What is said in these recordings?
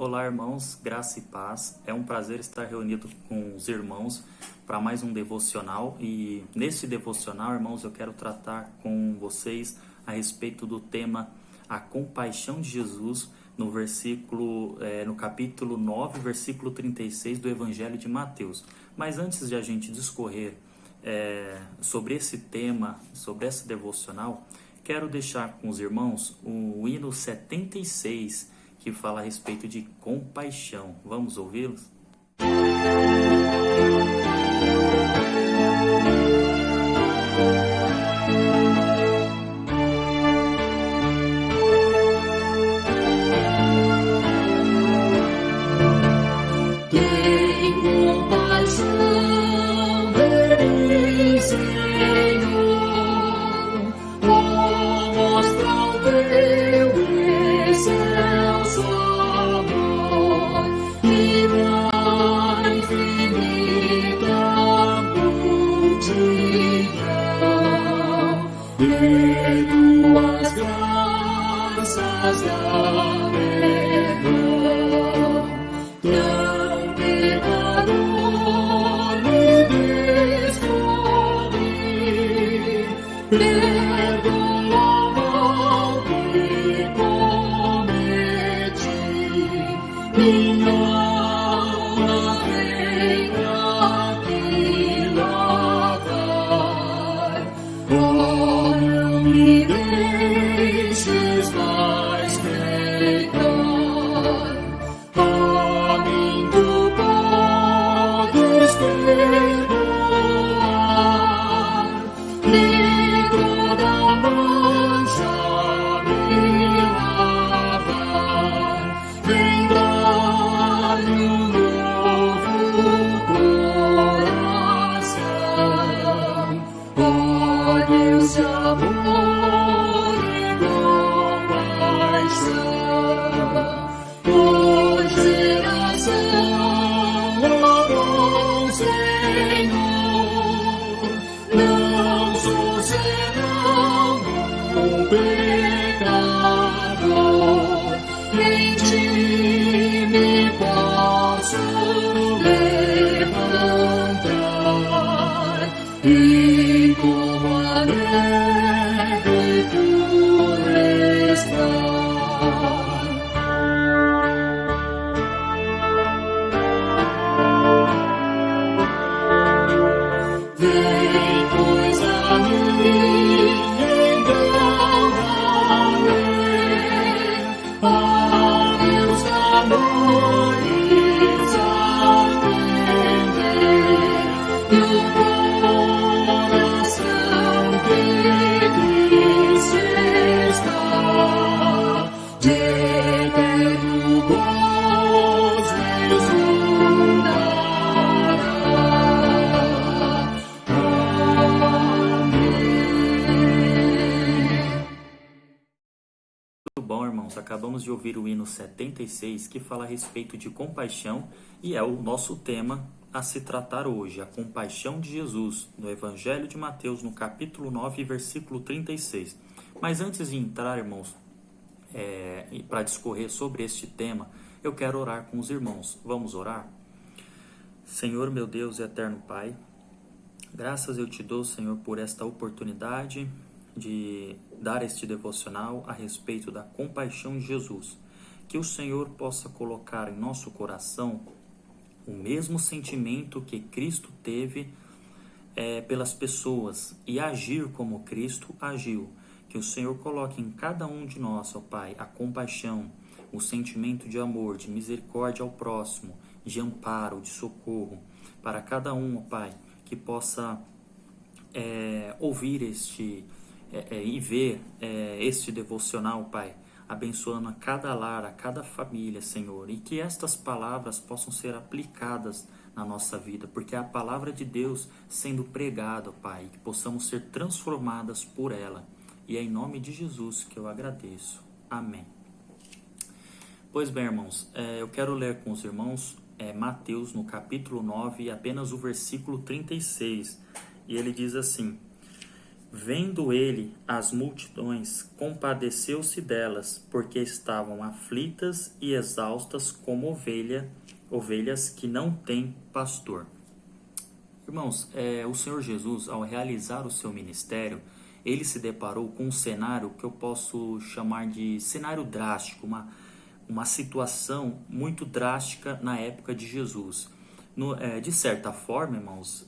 Olá, irmãos, graça e paz. É um prazer estar reunido com os irmãos para mais um devocional. E nesse devocional, irmãos, eu quero tratar com vocês a respeito do tema A Compaixão de Jesus, no capítulo 9, versículo 36 do Evangelho de Mateus. Mas antes de a gente discorrer sobre esse tema, sobre esse devocional, quero deixar com os irmãos o hino 76, que fala a respeito de compaixão. Vamos ouvi-los? Tem compaixão de mim, Senhor, mostra o teu excelso amor e na infinita multidão de tuas graças daremos. Tão pecador me descobri, perdoa o mal que cometi, minha alma vem aqui lavar. Oh, não me deixes mais pecar. A mim tu podes perdoar, livro da mancha me lavar, vem dar-me um novo coração. Ó Deus de amor e compaixão, por geração, ó bom Senhor, não sou senão um pecador, em ti me posso levantar, e como a neve pura estar. Vem, pois, a mim, então valer a Deus de amores atender, e o coração que triste está, de eterno gozo exultará. Muito bom, irmãos. Acabamos de ouvir o hino 76, que fala a respeito de compaixão e é o nosso tema a se tratar hoje, a compaixão de Jesus, no Evangelho de Mateus, no capítulo 9, versículo 36. Mas antes de entrar, irmãos, para discorrer sobre este tema, eu quero orar com os irmãos. Vamos orar? Senhor, meu Deus e eterno Pai, graças eu te dou, Senhor, por esta oportunidade de dar este devocional a respeito da compaixão de Jesus. Que o Senhor possa colocar em nosso coração o mesmo sentimento que Cristo teve pelas pessoas e agir como Cristo agiu. Que o Senhor coloque em cada um de nós, ó Pai, a compaixão, o sentimento de amor, de misericórdia ao próximo, de amparo, de socorro, para cada um, ó Pai, que possa ouvir e ver este devocional, Pai, abençoando a cada lar, a cada família, Senhor, e que estas palavras possam ser aplicadas na nossa vida, porque é a palavra de Deus sendo pregada, Pai, que possamos ser transformadas por ela, e é em nome de Jesus que eu agradeço. Amém. Pois bem, irmãos, eu quero ler com os irmãos Mateus, no capítulo 9, apenas o versículo 36, e ele diz assim: Vendo ele as multidões, compadeceu-se delas, porque estavam aflitas e exaustas como ovelhas que não têm pastor. Irmãos, o Senhor Jesus, ao realizar o seu ministério, ele se deparou com um cenário que eu posso chamar de cenário drástico, uma situação muito drástica na época de Jesus. De certa forma, irmãos,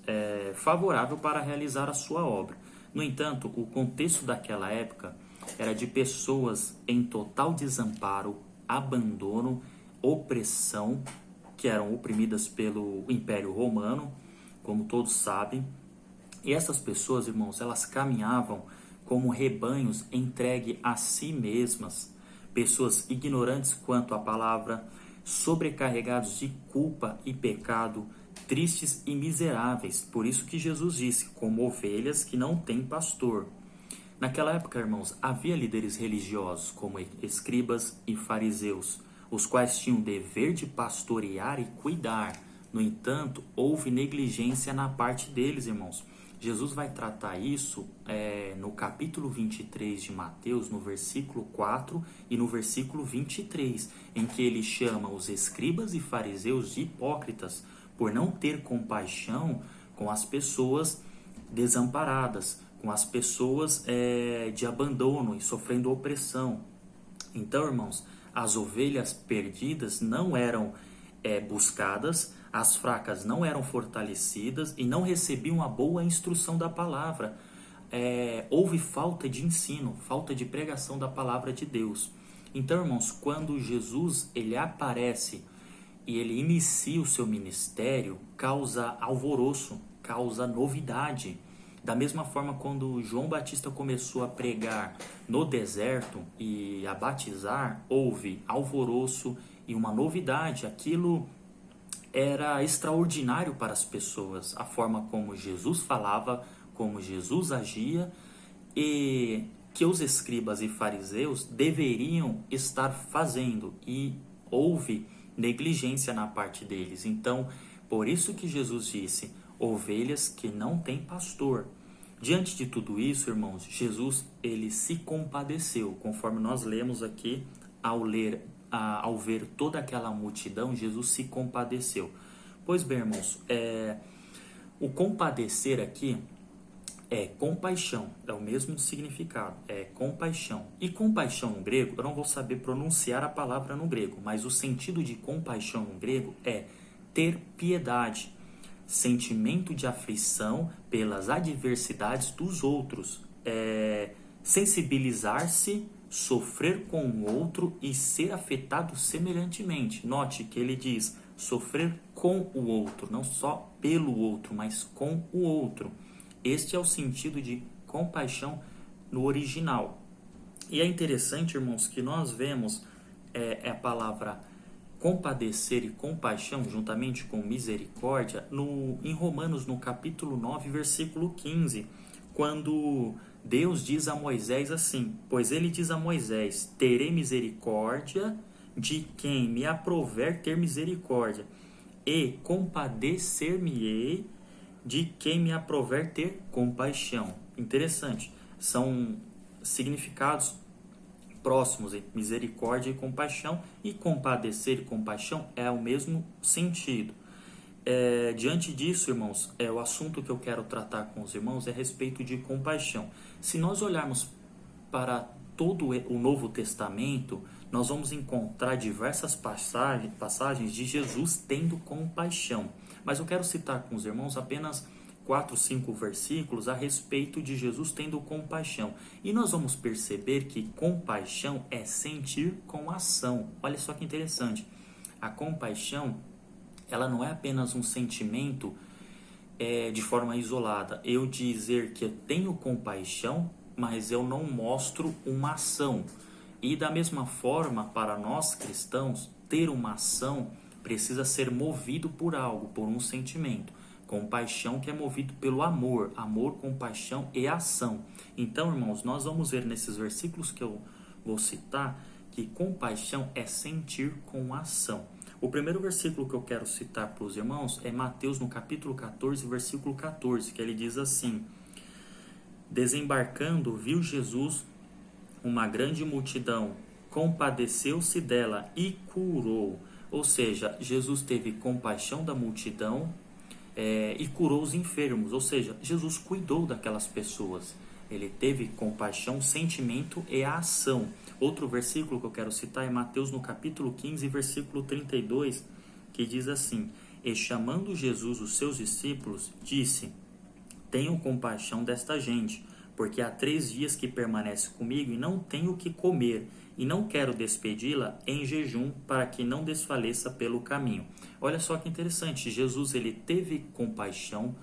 favorável para realizar a sua obra. No entanto, o contexto daquela época era de pessoas em total desamparo, abandono, opressão, que eram oprimidas pelo Império Romano, como todos sabem. E essas pessoas, irmãos, elas caminhavam como rebanhos entregue a si mesmas, pessoas ignorantes quanto à palavra, sobrecarregados de culpa e pecado, tristes e miseráveis. Por isso que Jesus disse, como ovelhas que não têm pastor. Naquela época, irmãos, havia líderes religiosos, como escribas e fariseus, os quais tinham o dever de pastorear e cuidar. No entanto, houve negligência na parte deles, irmãos. Jesus vai tratar isso no capítulo 23 de Mateus, no versículo 4 e no versículo 23, em que ele chama os escribas e fariseus de hipócritas, por não ter compaixão com as pessoas desamparadas, com as pessoas de abandono e sofrendo opressão. Então, irmãos, as ovelhas perdidas não eram buscadas, as fracas não eram fortalecidas e não recebiam a boa instrução da palavra. Houve falta de ensino, falta de pregação da palavra de Deus. Então, irmãos, quando Jesus ele aparece e ele inicia o seu ministério, causa alvoroço, causa novidade. Da mesma forma, quando João Batista começou a pregar no deserto e a batizar, houve alvoroço e uma novidade. Aquilo era extraordinário para as pessoas, a forma como Jesus falava, como Jesus agia, e que os escribas e fariseus deveriam estar fazendo, e houve negligência na parte deles. Então, por isso que Jesus disse, ovelhas que não têm pastor. Diante de tudo isso, irmãos, Jesus ele se compadeceu, conforme nós lemos aqui, ao ver toda aquela multidão, Jesus se compadeceu. Pois bem, irmãos, o compadecer aqui é compaixão, é o mesmo significado, é compaixão. E compaixão no grego, eu não vou saber pronunciar a palavra no grego, mas o sentido de compaixão no grego é ter piedade, sentimento de aflição pelas adversidades dos outros, sensibilizar-se, sofrer com o outro e ser afetado semelhantemente. Note que ele diz sofrer com o outro, não só pelo outro, mas com o outro. Este é o sentido de compaixão no original. E é interessante, irmãos, que nós vemos a palavra compadecer e compaixão, juntamente com misericórdia, em Romanos, no capítulo 9, versículo 15, quando Deus diz a Moisés assim, pois ele diz a Moisés, terei misericórdia de quem me aprouver ter misericórdia, e compadecer-me-ei de quem me aprouver ter compaixão. Interessante, são significados próximos entre misericórdia e compaixão, e compadecer e compaixão é o mesmo sentido. Diante disso, irmãos, o assunto que eu quero tratar com os irmãos é a respeito de compaixão. Se nós olharmos para todo o Novo Testamento, nós vamos encontrar diversas passagens de Jesus tendo compaixão. Mas eu quero citar com os irmãos apenas 4, 5 versículos a respeito de Jesus tendo compaixão. E nós vamos perceber que compaixão é sentir com ação. Olha só que interessante. A compaixão, ela não é apenas um sentimento de forma isolada. Eu dizer que eu tenho compaixão, mas eu não mostro uma ação. E da mesma forma, para nós cristãos, ter uma ação precisa ser movido por algo, por um sentimento. Compaixão que é movido pelo amor. Amor, compaixão e ação. Então, irmãos, nós vamos ver nesses versículos que eu vou citar que compaixão é sentir com ação. O primeiro versículo que eu quero citar para os irmãos é Mateus, no capítulo 14, versículo 14, que ele diz assim: Desembarcando, viu Jesus uma grande multidão, compadeceu-se dela e curou. Ou seja, Jesus teve compaixão da multidão e curou os enfermos. Ou seja, Jesus cuidou daquelas pessoas. Ele teve compaixão, sentimento e a ação. Outro versículo que eu quero citar é Mateus no capítulo 15, versículo 32, que diz assim: E chamando Jesus os seus discípulos, disse: Tenho compaixão desta gente, porque há 3 dias que permanece comigo e não tenho o que comer, e não quero despedi-la em jejum, para que não desfaleça pelo caminho. Olha só que interessante, Jesus ele teve compaixão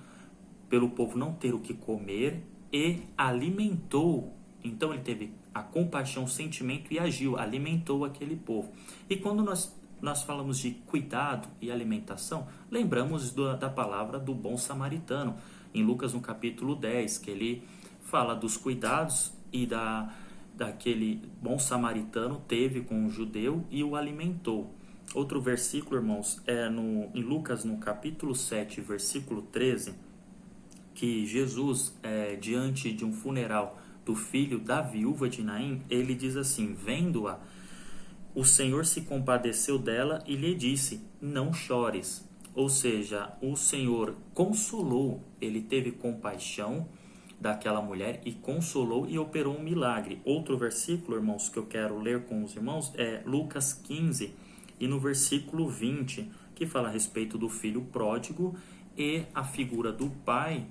pelo povo não ter o que comer e alimentou. Então ele teve a compaixão, o sentimento e agiu, alimentou aquele povo. E quando nós falamos de cuidado e alimentação, lembramos da palavra do bom samaritano, em Lucas no capítulo 10, que ele fala dos cuidados e daquele bom samaritano teve com o judeu e o alimentou. Outro versículo, irmãos, é em Lucas no capítulo 7, versículo 13, que Jesus, diante de um funeral do filho da viúva de Naim, ele diz assim: vendo-a, o Senhor se compadeceu dela e lhe disse: não chores. Ou seja, o Senhor consolou, ele teve compaixão daquela mulher e consolou e operou um milagre. Outro versículo, irmãos, que eu quero ler com os irmãos é Lucas 15 e no versículo 20, que fala a respeito do filho pródigo e a figura do pai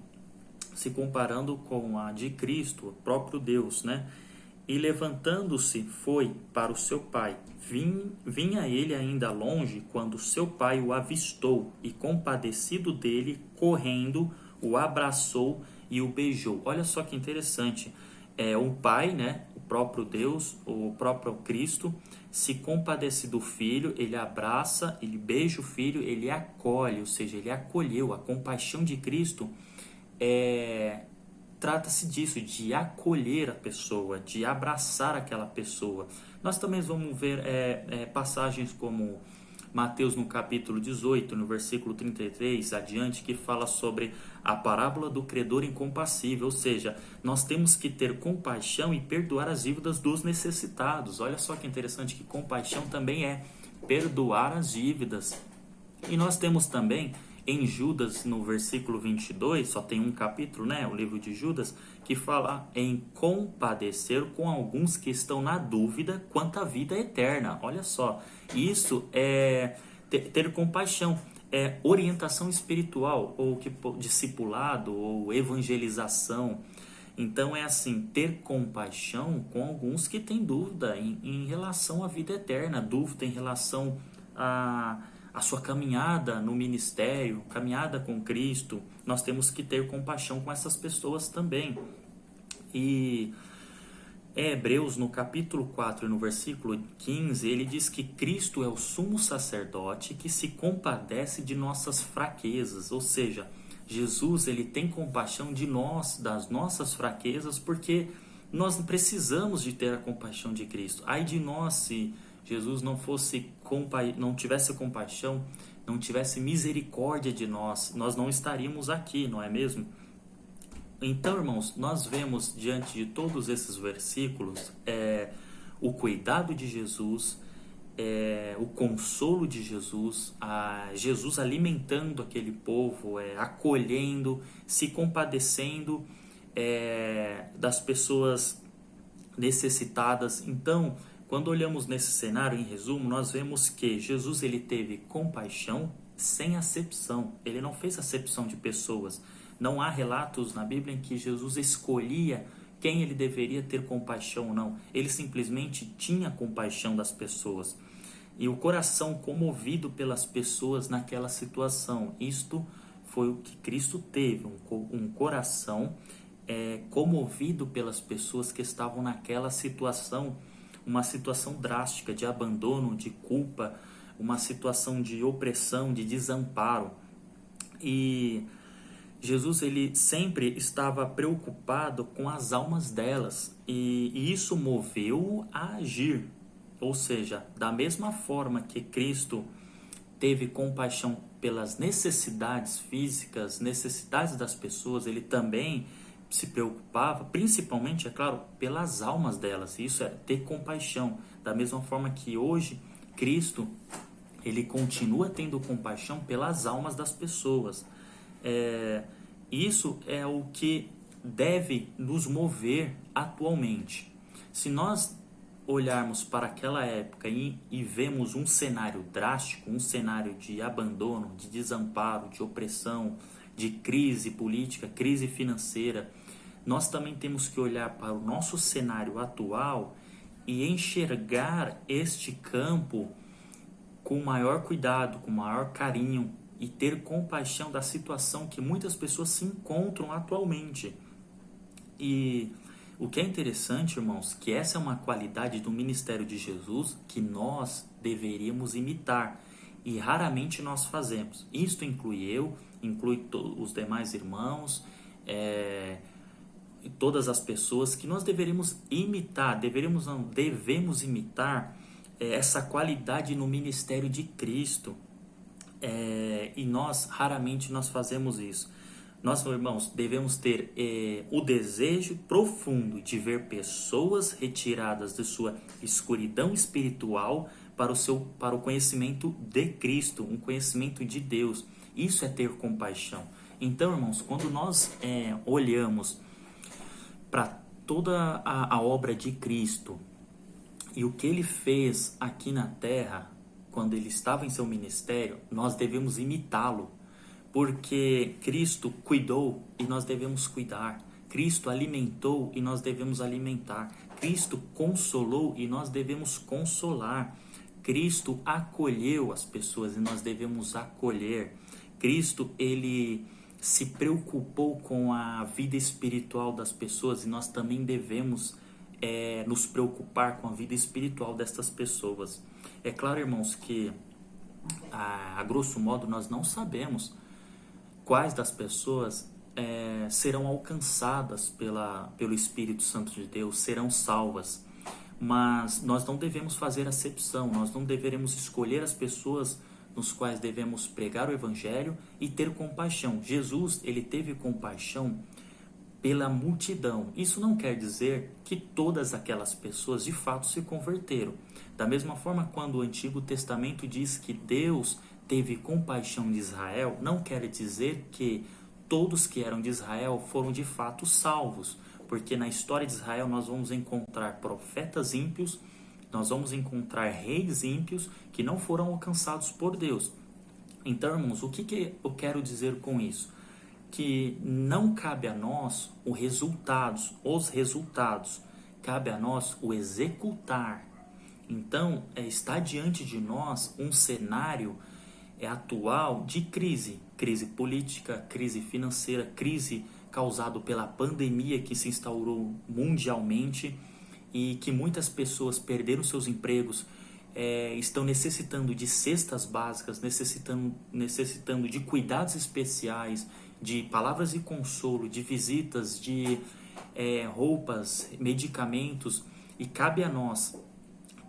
se comparando com a de Cristo, o próprio Deus, né? E levantando-se foi para o seu pai. Vinha ele ainda longe quando seu pai o avistou e, compadecido dele, correndo, o abraçou e o beijou. Olha só que interessante. Um pai, né, o próprio Deus, o próprio Cristo, se compadece do filho, ele abraça, ele beija o filho, ele acolhe, ou seja, ele acolheu. A compaixão de Cristo trata-se disso, de acolher a pessoa, de abraçar aquela pessoa. Nós também vamos ver passagens como Mateus no capítulo 18, no versículo 33 adiante, que fala sobre a parábola do credor incompassível, ou seja, nós temos que ter compaixão e perdoar as dívidas dos necessitados. Olha só que interessante que compaixão também é perdoar as dívidas. E nós temos também em Judas, no versículo 22, só tem um capítulo, né, o livro de Judas, que fala em compadecer com alguns que estão na dúvida quanto à vida eterna. Olha só, isso é ter compaixão, é orientação espiritual, ou discipulado, ou evangelização. Então é assim, ter compaixão com alguns que têm dúvida em relação à vida eterna, dúvida em relação a sua caminhada no ministério, caminhada com Cristo. Nós temos que ter compaixão com essas pessoas também. E Hebreus, no capítulo 4, no versículo 15, ele diz que Cristo é o sumo sacerdote que se compadece de nossas fraquezas. Ou seja, Jesus ele tem compaixão de nós, das nossas fraquezas, porque nós precisamos de ter a compaixão de Cristo. Ai de nós se Jesus não tivesse compaixão, não tivesse misericórdia de nós, nós não estaríamos aqui, não é mesmo? Então, irmãos, nós vemos diante de todos esses versículos o cuidado de Jesus, o consolo de Jesus, Jesus alimentando aquele povo, acolhendo, se compadecendo das pessoas necessitadas. Então, quando olhamos nesse cenário, em resumo, nós vemos que Jesus ele teve compaixão sem acepção. Ele não fez acepção de pessoas. Não há relatos na Bíblia em que Jesus escolhia quem ele deveria ter compaixão ou não. Ele simplesmente tinha compaixão das pessoas. E o coração comovido pelas pessoas naquela situação. Isto foi o que Cristo teve, um coração comovido pelas pessoas que estavam naquela situação, uma situação drástica de abandono, de culpa, uma situação de opressão, de desamparo. E Jesus ele sempre estava preocupado com as almas delas, e isso moveu-o a agir. Ou seja, da mesma forma que Cristo teve compaixão pelas necessidades físicas, necessidades das pessoas, ele também se preocupava, principalmente, é claro, pelas almas delas. Isso é ter compaixão. Da mesma forma que hoje, Cristo, ele continua tendo compaixão pelas almas das pessoas. Isso é o que deve nos mover atualmente. Se nós olharmos para aquela época e vemos um cenário drástico, um cenário de abandono, de desamparo, de opressão, de crise política, crise financeira, nós também temos que olhar para o nosso cenário atual e enxergar este campo com maior cuidado, com maior carinho e ter compaixão da situação que muitas pessoas se encontram atualmente. E o que é interessante, irmãos, que essa é uma qualidade do ministério de Jesus que nós deveríamos imitar e raramente nós fazemos. Isto inclui eu, inclui os demais irmãos, e todas as pessoas que nós deveríamos imitar, devemos imitar essa qualidade no ministério de Cristo. E nós raramente nós fazemos isso. Nós, irmãos, devemos ter o desejo profundo de ver pessoas retiradas de sua escuridão espiritual para o conhecimento de Cristo, um conhecimento de Deus. Isso é ter compaixão. Então, irmãos, quando nós olhamos para toda a obra de Cristo e o que ele fez aqui na terra, quando ele estava em seu ministério, nós devemos imitá-lo. Porque Cristo cuidou e nós devemos cuidar. Cristo alimentou e nós devemos alimentar. Cristo consolou e nós devemos consolar. Cristo acolheu as pessoas e nós devemos acolher. Cristo, ele se preocupou com a vida espiritual das pessoas e nós também devemos nos preocupar com a vida espiritual destas pessoas. É claro, irmãos, que a grosso modo nós não sabemos quais das pessoas serão alcançadas pelo Espírito Santo de Deus, serão salvas. Mas nós não devemos fazer acepção, nós não deveremos escolher as pessoas nos quais devemos pregar o Evangelho e ter compaixão. Jesus, ele teve compaixão pela multidão. Isso não quer dizer que todas aquelas pessoas de fato se converteram. Da mesma forma, quando o Antigo Testamento diz que Deus teve compaixão de Israel, não quer dizer que todos que eram de Israel foram de fato salvos, porque na história de Israel nós vamos encontrar profetas ímpios, nós vamos encontrar reis ímpios que não foram alcançados por Deus. Então, irmãos, o que eu quero dizer com isso? Que não cabe a nós os resultados, cabe a nós o executar. Então, está diante de nós um cenário atual de crise política, crise financeira, crise causada pela pandemia que se instaurou mundialmente e que muitas pessoas perderam seus empregos, estão necessitando de cestas básicas, necessitando de cuidados especiais, de palavras de consolo, de visitas, de roupas, medicamentos, e cabe a nós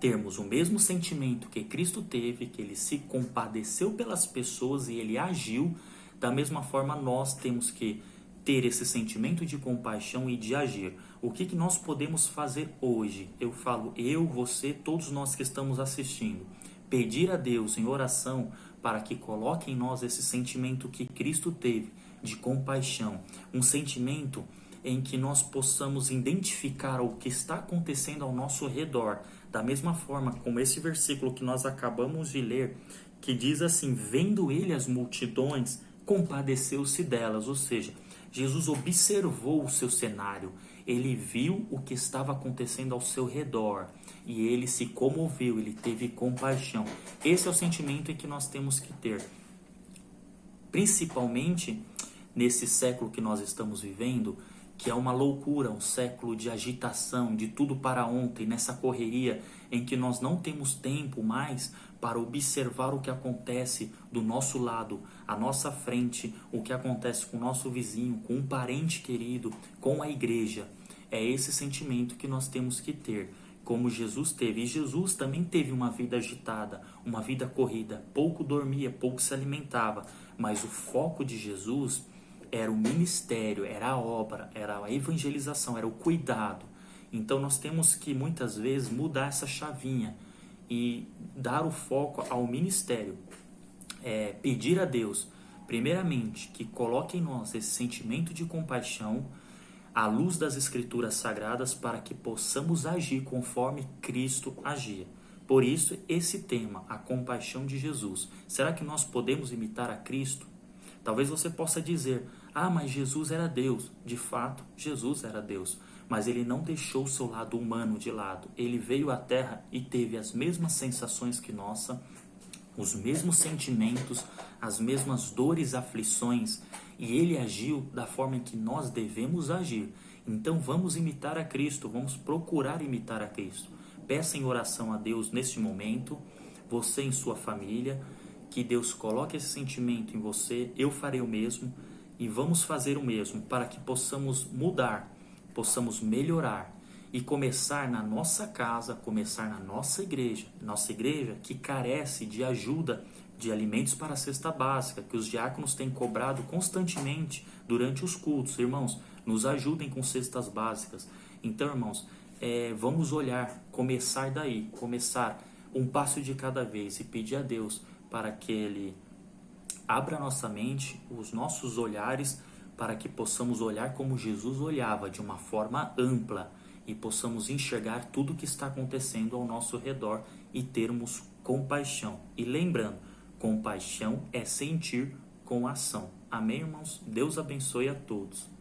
termos o mesmo sentimento que Cristo teve, que ele se compadeceu pelas pessoas e ele agiu. Da mesma forma, nós temos que ter esse sentimento de compaixão e de agir. O que nós podemos fazer hoje? Eu falo, você, todos nós que estamos assistindo, pedir a Deus em oração para que coloque em nós esse sentimento que Cristo teve de compaixão, um sentimento em que nós possamos identificar o que está acontecendo ao nosso redor, da mesma forma como esse versículo que nós acabamos de ler, que diz assim: vendo ele as multidões, compadeceu-se delas. Ou seja, Jesus observou o seu cenário, ele viu o que estava acontecendo ao seu redor e ele se comoveu, ele teve compaixão. Esse é o sentimento em que nós temos que ter, principalmente nesse século que nós estamos vivendo, que é uma loucura, um século de agitação, de tudo para ontem, nessa correria em que nós não temos tempo mais para observar o que acontece do nosso lado, à nossa frente, o que acontece com o nosso vizinho, com um parente querido, com a igreja. É esse sentimento que nós temos que ter, como Jesus teve. E Jesus também teve uma vida agitada, uma vida corrida, pouco dormia, pouco se alimentava, mas o foco de Jesus era o ministério, era a obra, era a evangelização, era o cuidado. Então nós temos que muitas vezes mudar essa chavinha e dar o foco ao ministério. Pedir a Deus, primeiramente, que coloque em nós esse sentimento de compaixão à luz das Escrituras Sagradas para que possamos agir conforme Cristo agia. Por isso, esse tema, a compaixão de Jesus. Será que nós podemos imitar a Cristo? Talvez você possa dizer, mas Jesus era Deus. De fato, Jesus era Deus. Mas ele não deixou o seu lado humano de lado. Ele veio à Terra e teve as mesmas sensações que nossa, os mesmos sentimentos, as mesmas dores, aflições, e ele agiu da forma em que nós devemos agir. Então vamos imitar a Cristo, vamos procurar imitar a Cristo. Peça em oração a Deus neste momento, você em sua família, que Deus coloque esse sentimento em você, eu farei o mesmo, e vamos fazer o mesmo para que possamos mudar, possamos melhorar e começar na nossa casa, começar na nossa igreja que carece de ajuda de alimentos para a cesta básica, que os diáconos têm cobrado constantemente durante os cultos. Irmãos, nos ajudem com cestas básicas. Então, irmãos, vamos olhar, começar daí, começar um passo de cada vez e pedir a Deus para que Ele abra nossa mente, os nossos olhares, para que possamos olhar como Jesus olhava, de uma forma ampla, e possamos enxergar tudo o que está acontecendo ao nosso redor e termos compaixão. E lembrando, compaixão é sentir com ação. Amém, irmãos? Deus abençoe a todos.